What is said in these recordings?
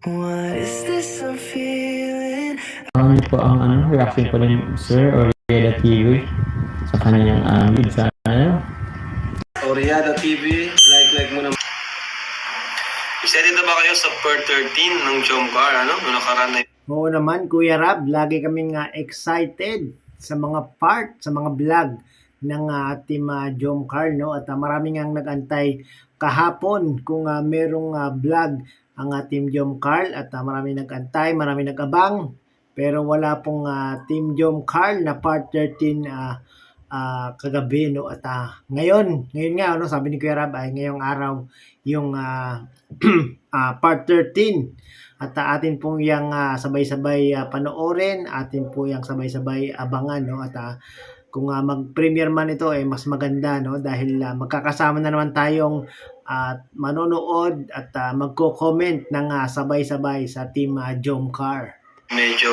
What is this I'm feeling? Ano po ang reaction po ni Sir Oriada TV sa kanyang lead sa Oriada TV, like mo naman. Excited na ba kayo sa per 13 ng Jomcar, Nung nakaraan na Oo naman, Kuya Rab, lagi kaming excited sa mga part, sa mga vlog ng Team Jomcar, no? At maraming ang nag-antay kahapon kung merong vlog ang Team Jomcar at maraming nag-antay, maraming nag-abang. Pero wala pong Team Jomcar na part 13 kagabi, no? At ngayon nga, no, sabi ni Kuya Rab, ay ngayong araw yung part 13. At atin pong yang sabay-sabay panoorin, atin po yang sabay-sabay abangan, no? At kung mag-premiere man ito mas maganda, no? Dahil magkakasama na naman tayong manonood at magko-comment ng sabay-sabay sa Team Jomcar. medyo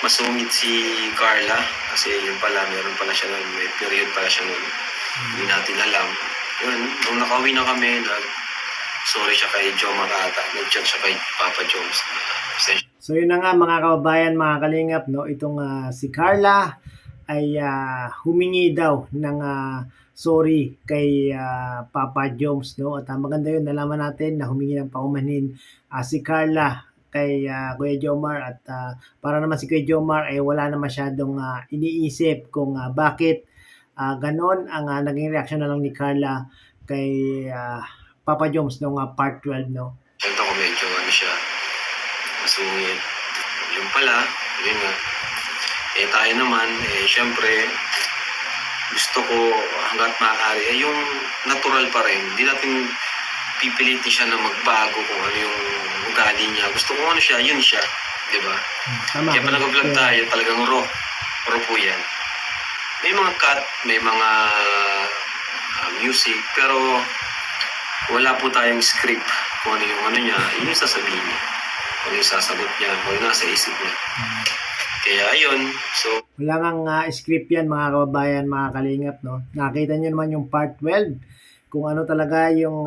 masungit si Carla kasi yun pala, meron pala siya nun, may period pala siya nun. Hindi natin alam. Yun, nung nakauwi na kami, sorry siya kay Jomar ata. Nag-chat siya kay Papa Joms. So yun na nga mga kababayan, mga kalingap, no? Itong si Carla ay humingi daw ng sorry kay Papa Joms, no? At maganda yun, nalaman natin na humingi ng paumanhin si Carla kay Kuya Jomar at para naman si Kuya Jomar ay wala na masyadong iniisip kung bakit ganon ang naging reaksyon na lang ni Carla kay Papa Joms nung part 12, no? Ito ko medyo siya, masungit. Yun pala, yun nga. Tayo naman, syempre, gusto ko hanggat maaari, yung natural pa rin. Hindi natin pipilitin siya na magbago kung ano yung ugali niya. Gusto ko ano siya, yun siya. Di ba? Tama. Kaya pa nag-vlog tayo, talagang raw. Raw po yan. May mga cut, may mga music, pero wala po tayong script kung ano yung niya, yun yung sasabihin niya. Kung yung sasagot niya, kung yung nasa isip niya. Kaya ayun, so... Wala ngang script yan mga kababayan, mga kalingap, no? Nakita nyo naman yung part 12, kung ano talaga yung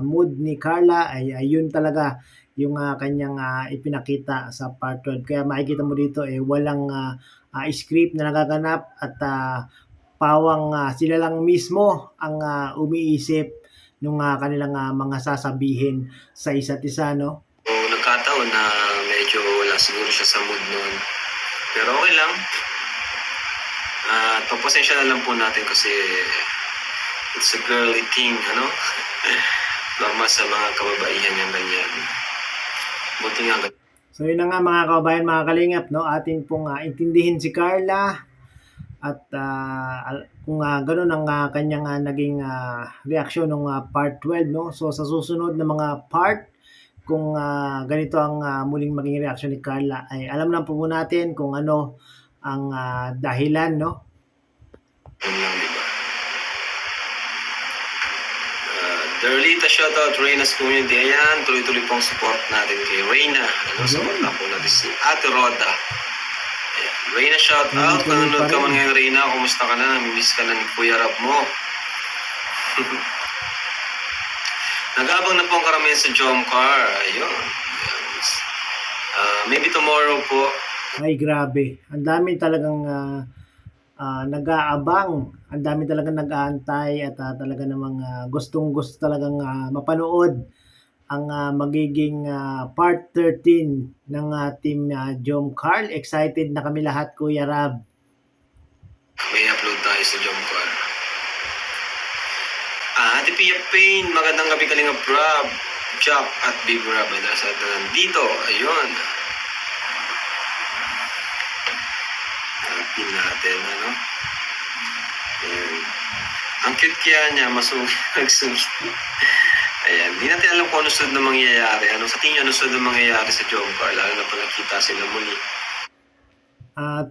mood ni Carla, ay yun talaga yung kanyang ipinakita sa part 12. Kaya makikita mo dito, walang script na nagaganap at pawang sila lang mismo ang umiisip nung kanilang mga sasabihin sa isa't isa, no? So, nagkataon na medyo wala siguro siya sa mood noon. Pero okay lang. Pagpasensya na lang po natin kasi it's a girly thing, Normal sa mga kababaihan yung ganyan. Buti nga. So yun na nga mga kababayan, mga kalingap, no? Atin pong intindihin si Carla at kung gano'n ang kanyang naging reaksyon ng part 12, no? So sa susunod na mga part, kung ganito ang muling maging reaksyon ni Carla, ay alam na po natin kung ano ang dahilan, no? Derlita, shoutout Reyna's community. Ayan, tuloy-tuloy pong support natin kay Reyna. Support na po natin si Ate Roda. Ayan. Reyna, shoutout. Nanonood ka man ngayon, Reyna. Kumusta ka na? Namimiss ka na ni Kuya Rab mo. Nag-abang na po ang karamihan sa Jomcar. Ayun. Maybe tomorrow po. Ay, grabe. Ang dami talagang nag-aabang. Ang dami talagang nag-aantay at talaga namang gustong-gusto talagang mapanood ang magiging part 13 ng Team Jomcar. Excited na kami lahat, Kuya Rab. May upload tayo sa Jomcar. Ate Pia Payne, magandang gabi Kalinga Rob, Jack at Big Rob ay nasa dito. Ayun. Pin natin, Ayan. Ang cute kaya niya, magsungit. Ayan, hindi natin alam kung ano sunod na mangyayari. Sa tingin ano sunod na mangyayari sa Jomcar, lalo na pala kita sila muli.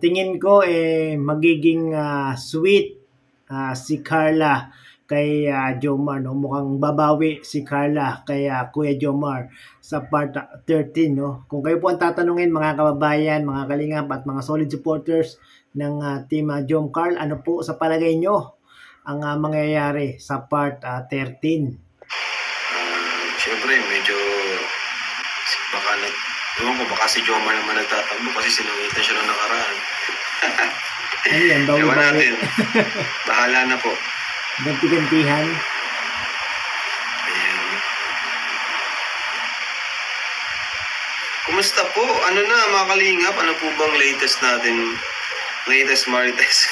Tingin ko magiging sweet si Carla kay Jomar, no? Mukhang babawi si Carla kay Kuya Jomar sa part 13, no? Kung kayo po ang tatanungin mga kababayan, mga kalingap at mga solid supporters ng Team Jomcar, ano po sa palagay nyo ang mangyayari sa part 13? Siyempre, medyo Baka ewan ko, baka si Jomar naman nagtatambo kasi sinungitan siya nung nakaraan. Ano yan, Ewan bawi-bawi. natin. Bahala na po. Ganti-gantihan. Ayan. Kumusta po? Ano na, mga kalingap? Ano po bang latest natin? Latest marites?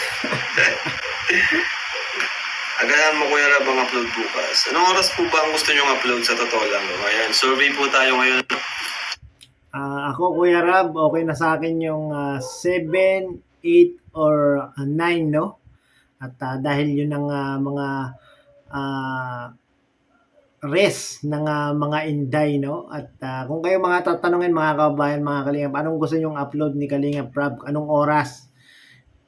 Agahan mo, Kuya Rab, ang upload bukas. Anong oras po ba ang gusto nyong upload sa totoo lang? Ayan, survey po tayo ngayon. Ako, Kuya Rab, okay na sa akin yung 7, 8, or 9, no? At dahil yun ang mga rest ng mga Inday, no? At kung kayo mga tatanungin, mga kabayan, mga Kalingap, anong gusto nyong upload ni Kalingap Rab? Anong oras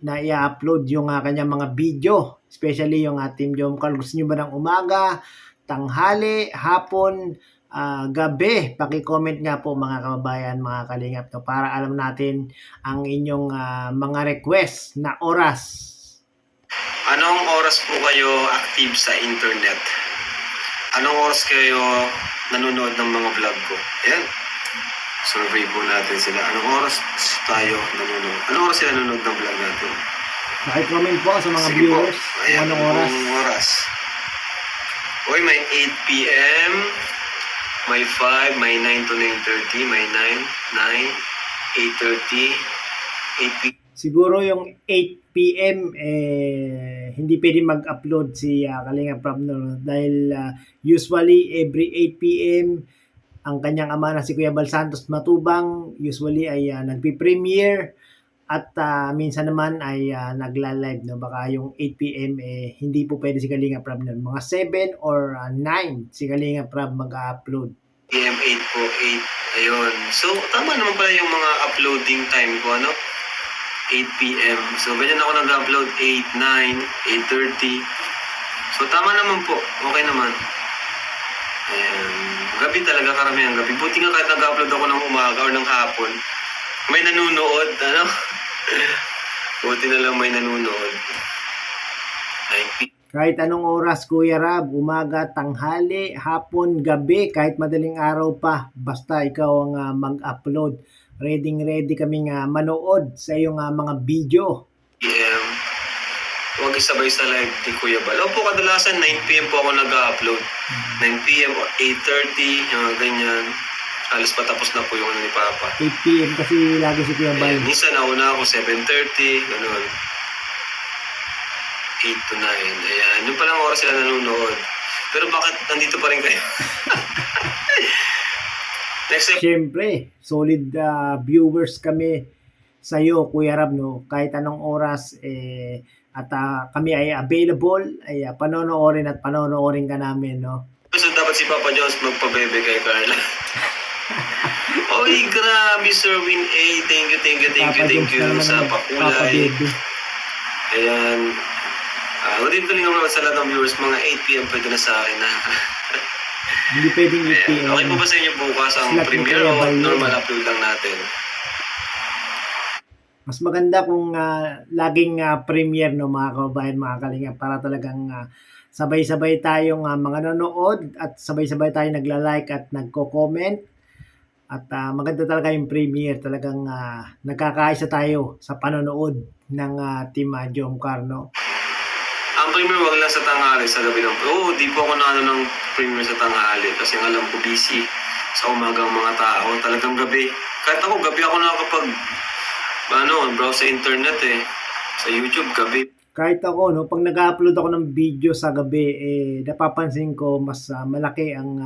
na i-upload yung kanyang mga video? Especially yung Team Jomcar. Gusto nyo ba ng umaga, tanghali, hapon, gabi? Paki-comment nga po mga kababayan, mga Kalingap, no? Para alam natin ang inyong mga request na oras. Anong oras po kayo active sa internet? Anong oras kayo nanonood ng mga vlog ko? Ayan. Survey po natin sila. Anong oras tayo nanonood? Anong oras sila nanonood ng vlog natin? Paki-comment po sa mga Sige viewers po. kung Ayan, anong oras. anong oras? Uy, may 8 p.m., may 5, may 9 to 9:30, may 9, 8:30, 8 p.m. Siguro yung 8 p.m. Hindi pwede mag-upload si Kalingap Rab, no? Dahil usually every 8 p.m. ang kanyang ama na si Kuya Bal Santos Matubang usually ay nagpi-premiere at minsan naman ay nagla-live, no? Baka yung 8 p.m. hindi po pwede si Kalingap Rab nun. Mga 7 or 9 si Kalingap Rab mag-upload. PM 8 po, 8. Ayun. So, tama naman pala yung mga uploading time ko, ano? 8 p.m. So, ganyan ako nag-upload. 8, 9, 8:30. So, tama naman po. Okay naman. Ayan. Gabi talaga, karamihan gabi. Buti nga kahit nag-upload ako ng umaga or ng hapon, may nanunood, ano? Buti na lang may nanunood. 9 p.m. Kahit anong oras, Kuya Rab, umaga, tanghali, hapon, gabi, kahit madaling araw pa, basta ikaw ang mag-upload. Ready kaming manood sa iyong mga video. PM. Huwag isabay sa live ni Kuya Bal. Opo, kadalasan 9 p.m. po ako nag-upload. 9 p.m. or 8:30, yung ganyan. Alas patapos na po yung ni Papa. 8 p.m. kasi lagi si Kuya Bal. Ayan, minsan nauna ako 7:30, ganun. 8 to 9. Ayan, yung palang oras sila nanonood. Pero bakit nandito pa rin kayo? Next step. Siyempre, solid viewers kami sa iyo, Kuya Rab, no? Kahit anong oras, at kami ay available, ay panonoorin ka namin, no? So, dapat si Papa Jones magpabebe kay Carla. Oy, grabe, Sir Win A. Thank you sa pakulay. Ayan. Good evening naman sa lahat ng viewers. Mga 8 p.m. pwede na sa akin na. Hindi pwedeng 8 p.m. Okay po ba sa inyo bukas ang Slot ni premiere Kuya o Bal yun. normal upload lang natin? Mas maganda kung laging premiere, no, mga kababayan, mga Kalingap, para talagang sabay-sabay tayong mga nanonood at sabay-sabay tayong nagla-like at nagko-comment. At maganda talaga yung premiere, talagang nagkakaisa tayo sa panonood ng Team Jomcar, no? Ang premiere wag lang sa tanghali, sa gabi lang. Oo, di po ako na ng premiere sa tanghali kasi alam ko busy sa umaga ang mga tao. Talagang gabi. Kahit ako, gabi ako nakakapag browse sa internet sa YouTube, gabi. Kahit ako, no, pag nag-upload ako ng video sa gabi, napapansin ko mas malaki ang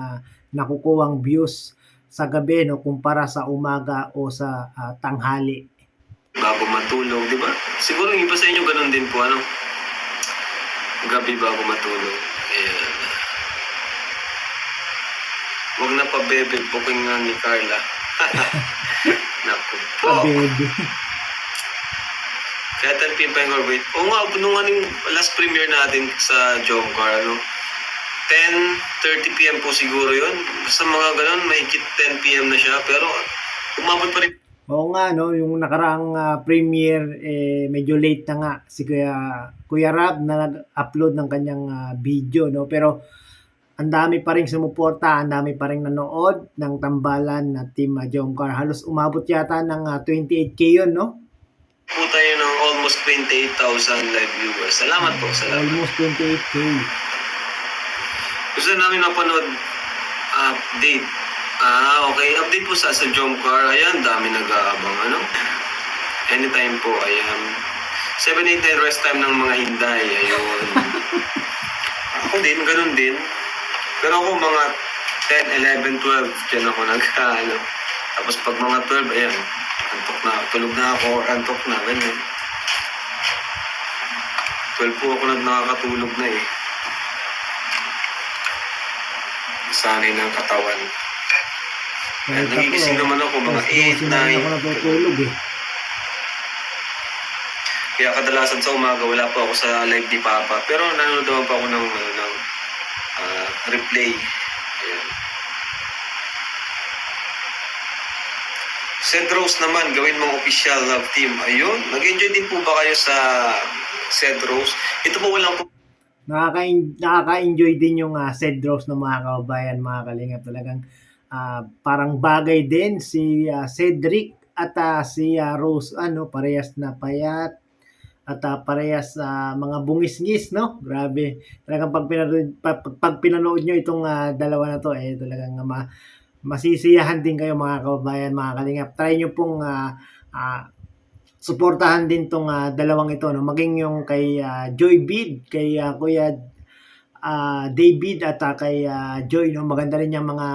nakukuhang views sa gabi, no, kumpara sa umaga o sa tanghali. Bago matulog, di ba? Siguro yung iba sa inyo ganun din po, gabi bago matulog. Ayan. Huwag na pa bebe, booking nga ni Carla. Naku po. Baby. Kaya 10 p.m. pa yung corporate. Oo nga, nung yung last premiere natin sa Jomcar, 10:30 p.m. po siguro yun. Basta mga ganun, mahigit 10 p.m. na siya. Pero umabot pa rin. Oo nga, no, yung nakaraang premiere, medyo late na nga si Kuya Rab na nag-upload ng kanyang video, no, pero ang dami pa ring sumuporta, ang dami pa ring nanood ng tambalan na Team Jomcar. Halos umabot yata ng 28K yun, no? Po tayo ng almost 28,000 live viewers. Salamat po, salamat. Almost 28K. Gusto namin mapanood update. Okay. Update po sa Jomcar. Ayan, dami nag-aabang. Ano? Anytime po. Ayan. 789 rest time ng mga Hinday. Ayun. Ako din, ganun din. Pero ako mga 10, 11, 12, dyan ako ano. Tapos pag mga 12, ayan, antok na, tulog na ako, or antok na, ganyan. 12 po ako nakakatulog na eh. Sanay ng katawan. Ayan, nagigising naman ako mga 8, 9. Ako natutulog eh. Kaya kadalasan sa umaga, wala pa ako sa live ni Papa. Pero nanonood naman pa ako ng replay. Ayan. Cedros naman, gawin mong official love team. Ayun, nag-enjoy din po ba kayo sa Cedros? Ito po walang po. Nakaka-enjoy din yung Cedros ng mga kababayan, mga kalingap. Talagang parang bagay din si Cedric at si Rose, parehas na payat at parehas mga bungis-ngis, no? Grabe. Talagang pag pinanood nyo itong dalawa na to, talagang masisiyahan din kayo, mga kababayan, mga kalingap. Try nyo pong suportahan din tong dalawang ito, no? Maging yung kay Joy Bid, kay Kuya David at kay Joy, no? Maganda rin yung mga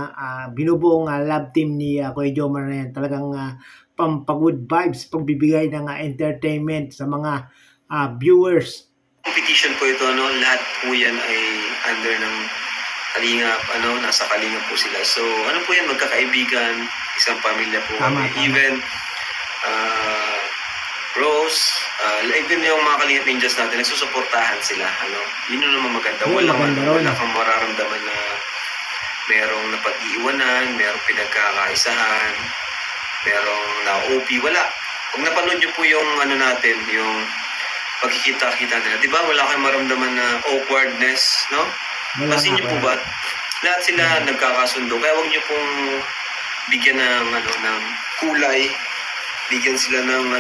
binubuong love team ni Kuya Jomar na yan. Talagang pampag-good vibes, pagbibigay ng entertainment sa mga viewers. Competition po ito, no? Lahat po yan ay under ng Kalingap, nasa Kalingap po sila. So, ano po yan, magkakaibigan, isang pamilya po. Tama. Even Rose, even yung mga Kalingap Ninjas natin, nagsusuportahan sila. Yun yung naman maganda. Wala kang mararamdaman na merong napag-iiwanan, merong pinagkakaisahan, merong na-OP, wala. Kung napanood nyo po yung natin, yung pagkikita-kita nila, di ba wala kayong maramdaman na awkwardness, no? Kasi nyo po ba, lahat sila nagkakasundo, kaya huwag nyo pong bigyan ng, ng kulay, bigyan sila ng,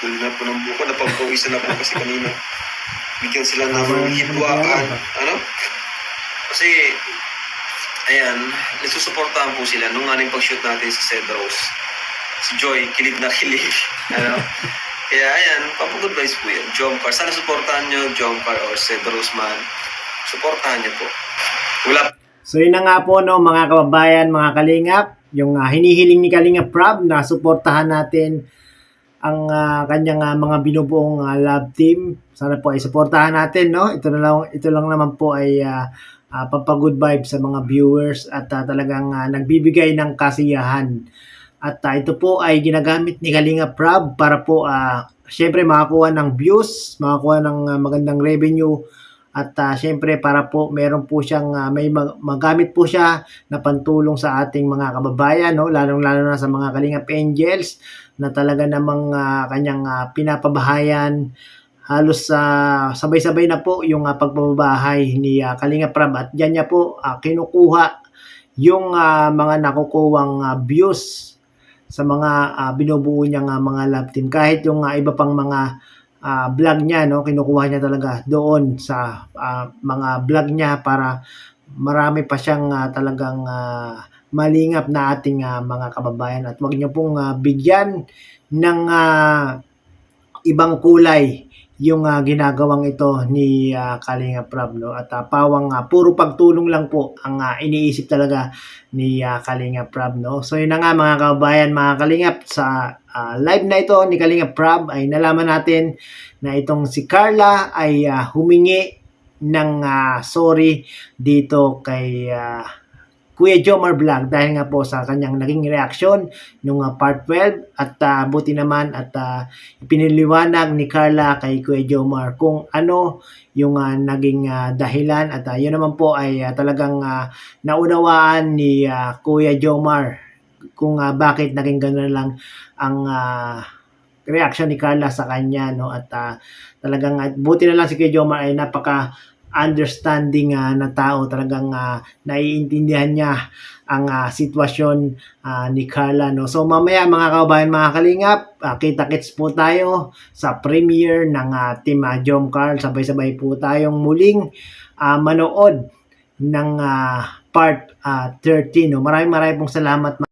dulo na po ng buko, napampawisan na po kasi kanina. Bigyan sila ng hitwaan, Kasi, ayan, nagsusuportahan po sila nung pag-shoot natin sa Cedros. Si Joy, kilig na kilig. Kaya ayan, papagood vibes po yan. Jomcar, sana suportahan nyo Jomcar or Cedros man. Suportahan nyo po. Wala. So yun na nga po, no, mga kababayan, mga kalingap, yung hinihiling ni Kalingap Rob na suportahan natin ang kanyang mga binubuong love team. Sana po ay suportahan natin, no? Ito lang naman po ay pampagood vibes sa mga viewers at talagang nagbibigay ng kasiyahan. At ito po ay ginagamit ni Kalingap Rob para po syempre makakuha ng views, makakuha ng magandang revenue at syempre para po meron po siyang may magamit po siya na pantulong sa ating mga kababayan, no? Lalong-lalo na sa mga Kalingap Angels na talaga namang kanyang pinapabahayan. Halos sabay-sabay na po yung pagbabahay ni Kalingap Rob at diyan niya po kinukuha yung mga nakukuhang views sa mga binubuo niyang mga love team. Kahit yung iba pang mga vlog niya, no, kinukuha niya talaga doon sa mga vlog niya para marami pa siyang talagang malingap na ating mga kababayan. At wag niyo pong bigyan ng ibang kulay yung ginagawang ito ni Kalingap Rob, no? At pawang puro pagtulong lang po ang iniisip talaga ni Kalingap Rob, no? So yun na nga, mga kababayan, mga Kalingap, sa live na ito ni Kalingap Rob ay nalaman natin na itong si Carla ay humingi ng sorry dito kay Kuya Jomar Vlog dahil nga po sa kanyang naging reaksyon nung part 12 at buti naman at piniliwanag ni Carla kay Kuya Jomar kung ano yung naging dahilan at yun naman po ay talagang naunawaan ni Kuya Jomar kung bakit naging gano'n lang ang reaction ni Carla sa kanya, no? At talagang buti na lang si Kuya Jomar ay napaka understanding na tao, talagang naiintindihan niya ang sitwasyon ni Carla, no. So mamaya mga kababayan, mga kalingap, kita-kits po tayo sa premiere ng Team Jom Carl. Sabay-sabay po tayong muling manood ng part 13, no. Maraming pong salamat.